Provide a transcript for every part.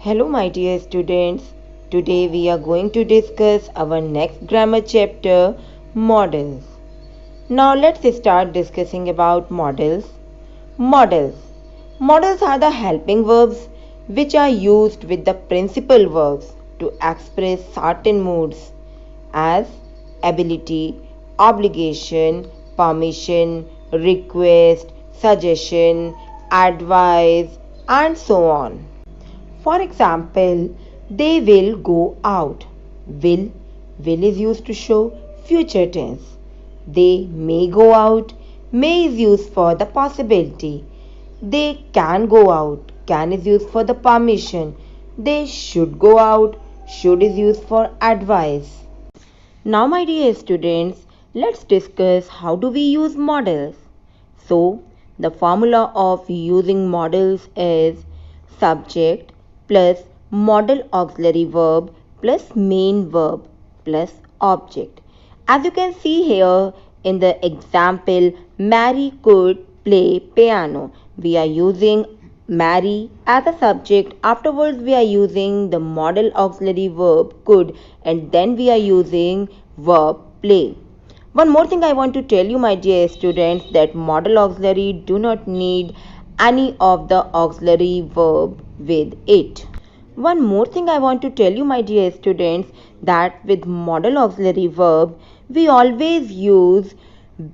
Hello, my dear students. Today we are going to discuss our next grammar chapter, models. Now let's start discussing about models. Models. Models are the helping verbs which are used with the principal verbs to express certain moods as ability, obligation, permission, request, suggestion, advice, and so on. For example, they will go out. Will. Will is used to show future tense. They may go out. May is used for the possibility. They can go out. Can is used for the permission. They should go out. Should is used for advice. Now, my dear students, let's discuss how do we use models. So, the formula of using models is subject plus modal auxiliary verb plus main verb plus object. As you can see here in the example, Mary could play piano. We are using Mary as a subject. Afterwards, we are using the modal auxiliary verb could, and then we are using verb play. One more thing I want to tell you, my dear students, that modal auxiliary do not need any of the auxiliary verb with it. One more thing I want to tell you, my dear students, that with modal auxiliary verb, we always use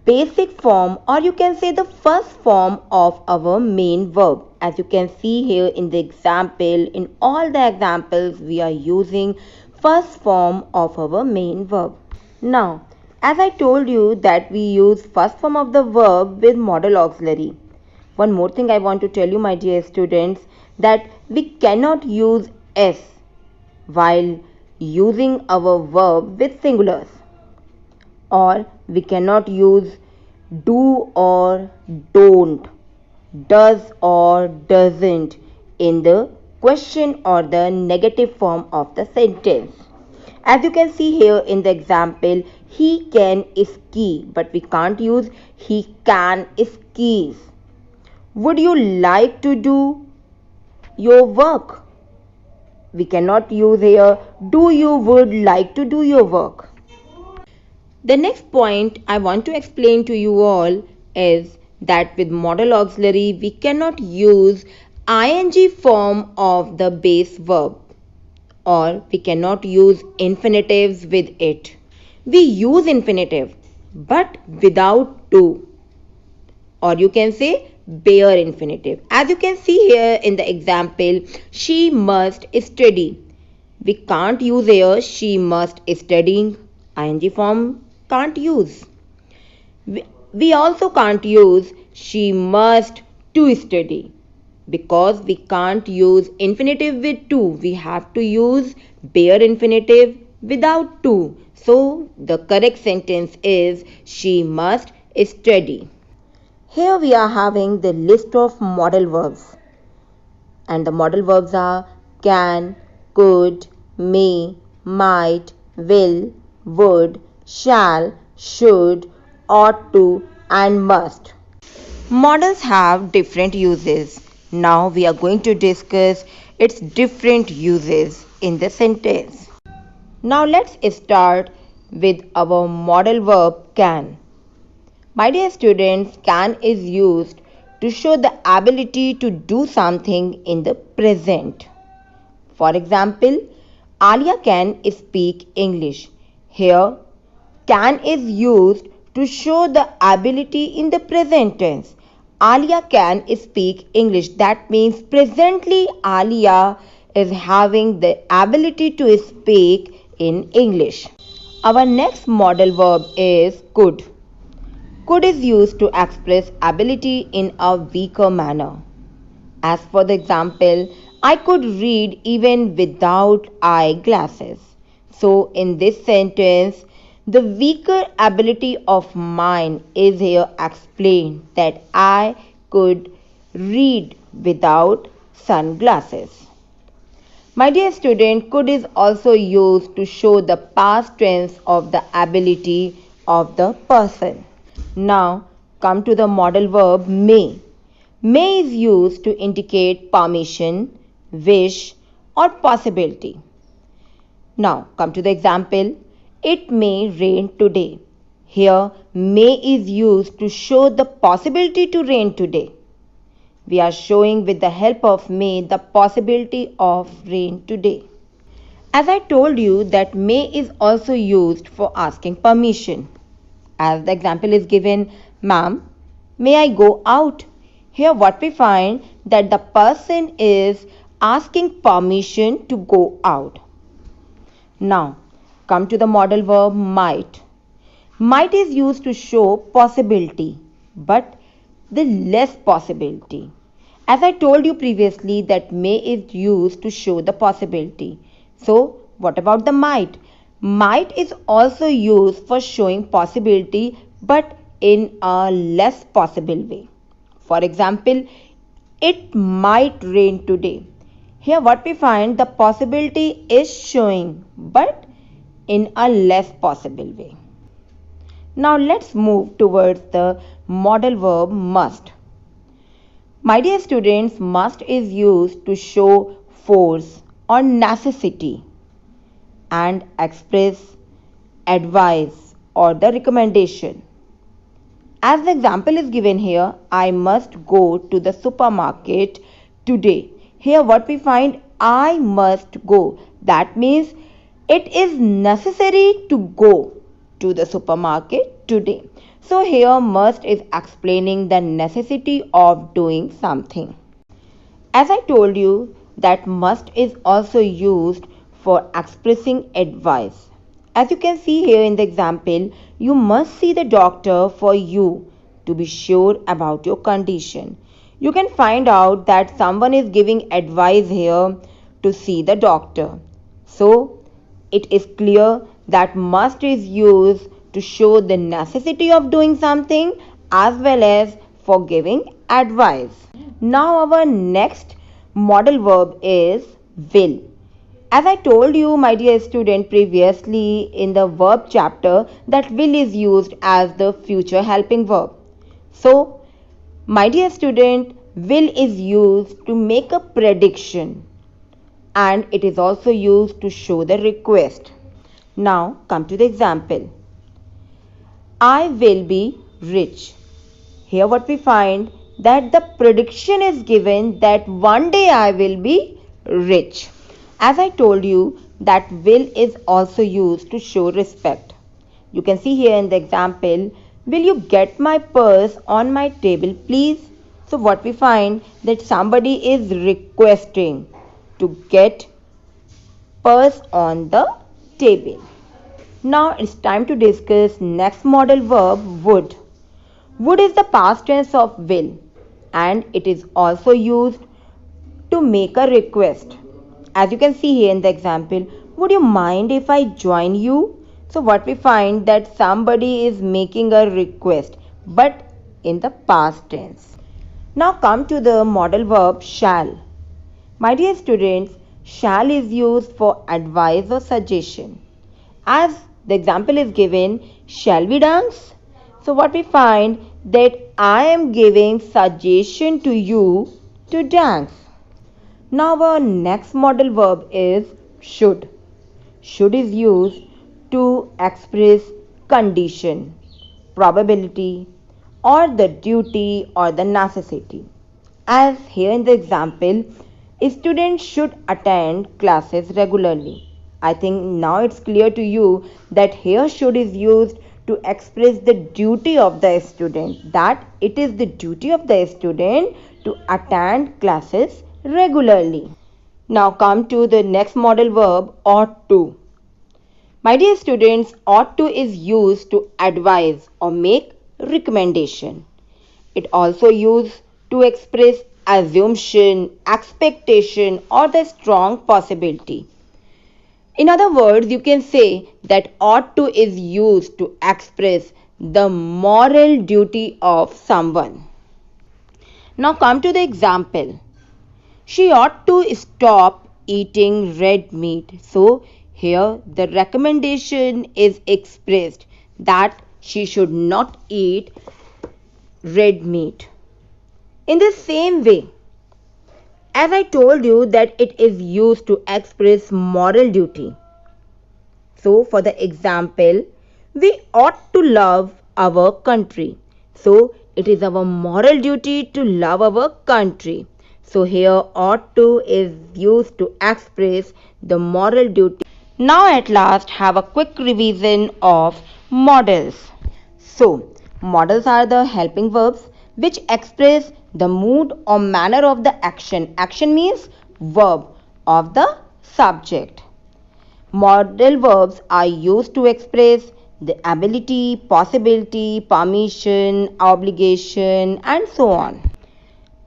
basic form, or you can say the first form of our main verb. As you can see here in the example, in all the examples, we are using first form of our main verb. Now, as I told you that we use first form of the verb with modal auxiliary. One more thing I want to tell you, my dear students, that we cannot use s while using our verb with singulars, or we cannot use do or don't, does or doesn't in the question or the negative form of the sentence. As you can see here in the example, he can ski, but we can't use he can skis. Would you like to do your work? We cannot use here do you would like to do your work. The next point I want to explain to you all is that with modal auxiliary we cannot use ing form of the base verb, or we cannot use infinitives with it. We use infinitive but without to, or you can say bare infinitive. As you can see here in the example, she must study. We can't use here she must studying. Ing form can't use. We also can't use she must to study, because we can't use infinitive with to. We have to use bare infinitive without to. So the correct sentence is she must study. Here we are having the list of modal verbs, and the modal verbs are can, could, may, might, will, would, shall, should, ought to, and must. Modals have different uses. Now we are going to discuss its different uses in the sentence. Now let's start with our modal verb can. My dear students, can is used to show the ability to do something in the present. For example, Alia can speak English. Here, can is used to show the ability in the present tense. Alia can speak English. That means presently Alia is having the ability to speak in English. Our next modal verb is could. Could is used to express ability in a weaker manner. As for the example, I could read even without eyeglasses. So in this sentence, the weaker ability of mine is here explained, that I could read without sunglasses. My dear student, could is also used to show the past tense of the ability of the person. Now come to the modal verb may. May is used to indicate permission, wish, or possibility. Now come to the example. It may rain today. Here may is used to show the possibility to rain today. We are showing with the help of may the possibility of rain today. As I told you that may is also used for asking permission. As the example is given, ma'am, may I go out? Here what we find that the person is asking permission to go out. Now come to the modal verb might. Might is used to show possibility, but the less possibility. As I told you previously that may is used to show the possibility. So what about the might? Might is also used for showing possibility but in a less possible way. For example, it might rain today. Here what we find the possibility is showing but in a less possible way. Now let's move towards the modal verb must. My dear students, must is used to show force or necessity and express advice or the recommendation. As the example is given here, I must go to the supermarket today. Here what we find, I must go. That means it is necessary to go to the supermarket today. So here must is explaining the necessity of doing something. As I told you that must is also used for expressing advice. As you can see here in the example, you must see the doctor for you to be sure about your condition. You can find out that someone is giving advice here to see the doctor. So it is clear that must is used to show the necessity of doing something as well as for giving advice. Now our next modal verb is will. As I told you, my dear student, previously in the verb chapter that will is used as the future helping verb. So, my dear student, will is used to make a prediction and it is also used to show the request. Now come to the example. I will be rich. Here what we find that the prediction is given that one day I will be rich. As I told you that will is also used to show respect. You can see here in the example, will you get my purse on my table please? So what we find that somebody is requesting to get purse on the table. Now it's time to discuss next modal verb would. Would is the past tense of will and it is also used to make a request. As you can see here in the example, would you mind if I join you? So what we find that somebody is making a request but in the past tense. Now come to the modal verb shall. My dear students, shall is used for advice or suggestion. As the example is given, shall we dance? So what we find that I am giving suggestion to you to dance. Now our next modal verb is should. Should is used to express condition, probability or the duty or the necessity. As here in the example, students should attend classes regularly. I think now it's clear to you that here should is used to express the duty of the student, that it is the duty of the student to attend classes regularly. Now come to the next modal verb ought to. My dear students, ought to is used to advise or make recommendation. It also used to express assumption, expectation or the strong possibility. In other words, you can say that ought to is used to express the moral duty of someone. Now come to the example. She ought to stop eating red meat. So here the recommendation is expressed that she should not eat red meat. In the same way, as I told you that it is used to express moral duty. So for the example, we ought to love our country. So it is our moral duty to love our country. So here ought to is used to express the moral duty. Now at last have a quick revision of models. So models are the helping verbs which express the mood or manner of the action. Action means verb of the subject. Modal verbs are used to express the ability, possibility, permission, obligation, and so on.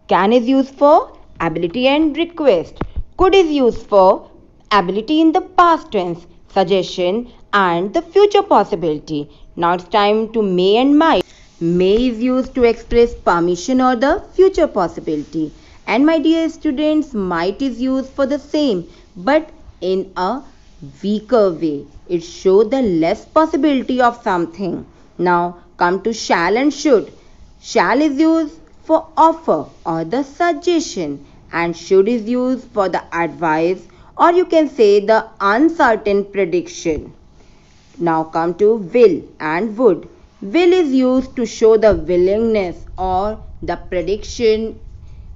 Can is used for ability and request. Could is used for ability in the past tense, suggestion, and the future possibility. Now it's time to may and might. May is used to express permission or the future possibility. And my dear students, might is used for the same, but in a weaker way. It shows the less possibility of something. Now come to shall and should. Shall is used for offer or the suggestion, and should is used for the advice, or you can say the uncertain prediction. Now come to will and would. Will is used to show the willingness or the prediction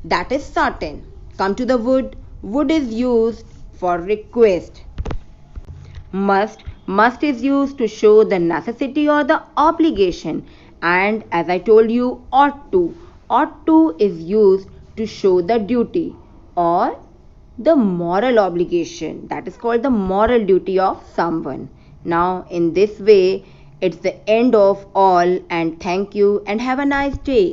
that is certain. Come to the would. Would is used for request. Must is used to show the necessity or the obligation, and as I told you, ought to is used to show the duty or the moral obligation, that is called the moral duty of someone. Now in this way it's the end of all, and thank you and have a nice day.